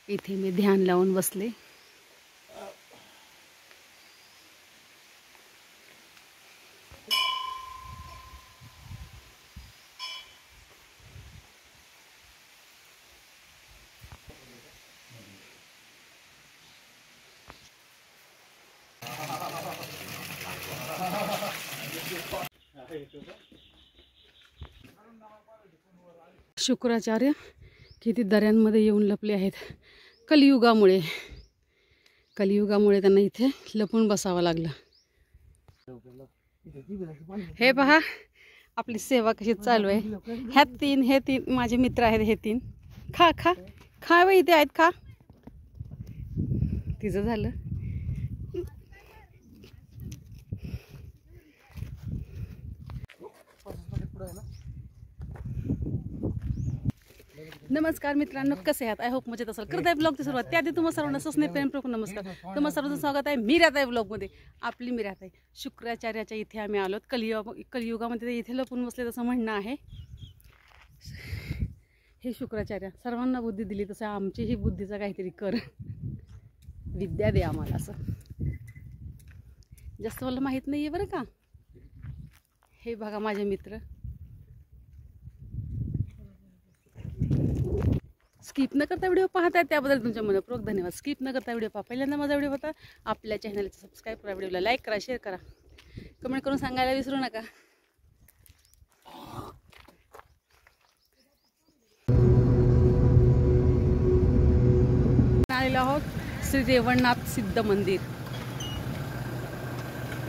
इथे मी ध्यान लावून बसले. शुक्राचार्य किती दऱ्यांमध्ये येऊन लपले आहेत. कलियुगामुळे त्यांना इथे लपून बसावं लागलं. हे पहा आपली सेवा कशी चालू आहे. हे तीन माझे मित्र आहेत. हे तीन खा खा खा बाई, इथे आहेत खा. तिचं झालं. नमस्कार मित्रांनो, कसे आहात? आय होप मजेत असाल. करत आहे ब्लॉगची सुरुवात. त्याआधी तुम्हाला सर्वांना सस्ने प्रेमपूर्वक नमस्कार. तुम्हाला सर्वांचं स्वागत आहे मीराताई ब्लॉगमध्ये. आपली मीराताई शुक्राचार्याच्या इथे आम्ही आलोत. कलियुगामध्ये ते इथे लपून बसले तसं म्हणणं आहे. हे शुक्राचार्य सर्वांना बुद्धी दिली तसं आमची ही बुद्धीचा काहीतरी कर, विद्या दे आम्हाला. असं जास्त मला माहीत नाही आहे बरं का. हे बघा माझे मित्र. स्किप न करता व्हिडिओ पाहताय त्याबद्दल तुमच्या मनपूर्वक धन्यवाद. स्किप न करता व्हिडिओ पहा. पहिल्यांदा माझा व्हिडिओ पाहता आपल्या चॅनलला सबस्क्राईब करा, व्हिडिओला लाईक करा, शेअर करा, कमेंट करून सांगायला विसरू नका. आलेलो आहोत श्री रेवणनाथ सिद्ध मंदिर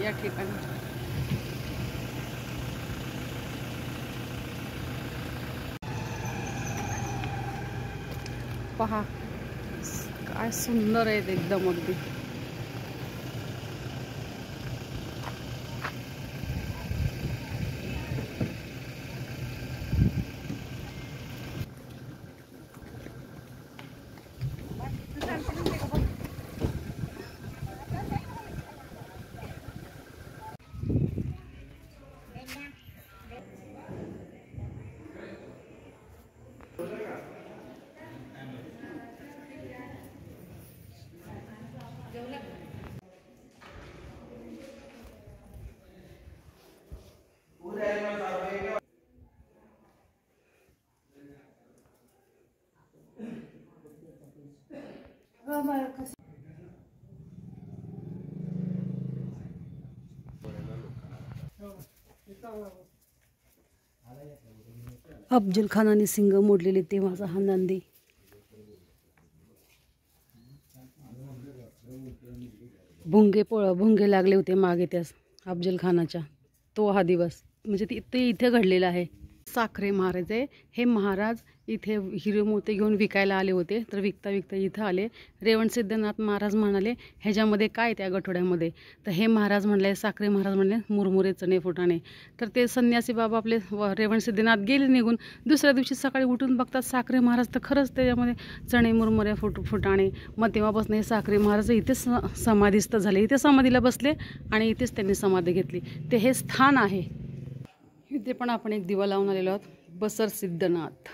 या ठिकाणी. पहा काय सुंदर आहे एकदम अगदी. अफजल खानाने सिंग मोडलेले तेव्हाचा हा नंदी. भुंगे लागले होते मागे त्यास अफजल खानाच्या. तो हा दिवस म्हणजे ते इथे घडलेला आहे. साखरे महाराज आहे. हे महाराज इथे हिरे मोती घेऊन विकायला आले होते. तर विकता विकता इथं आले. रेवण सिद्धनाथ महाराज म्हणाले ह्याच्यामध्ये काय त्या गठोड्यामध्ये. तर हे महाराज म्हणले, साखरे महाराज म्हणले मुरमुरे चणे फुटाणे. तर ते संन्यासी बाबा आपले रेवण सिद्धनाथ गेले निघून. दुसऱ्या दिवशी सकाळी उठून बघतात साखरे महाराज तर खरंच त्याच्यामध्ये चणे मुरमुरे फुटाणे. मग तेव्हापासून हे साखरे महाराज इथेच समाधीस्थ झाले. इथे समाधीला बसले आणि इथेच त्यांनी समाधी घेतली. ते हे स्थान आहे. इथे पण आपण एक दिवा लावून आलेलो आहोत. बसर सिद्धनाथ.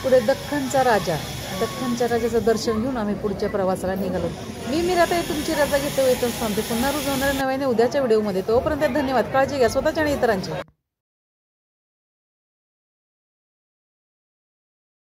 पुढे दख्खनच्या राजाचं दर्शन घेऊन आम्ही पुढच्या प्रवासाला निघालो. मी मीराताई तुमची रजा घेते. वेतन सांगते पुन्हा रोज होणाऱ्या नव्याने उद्याच्या व्हिडिओमध्ये. तोपर्यंत धन्यवाद. काळजी घ्या स्वतःच्या आणि इतरांची.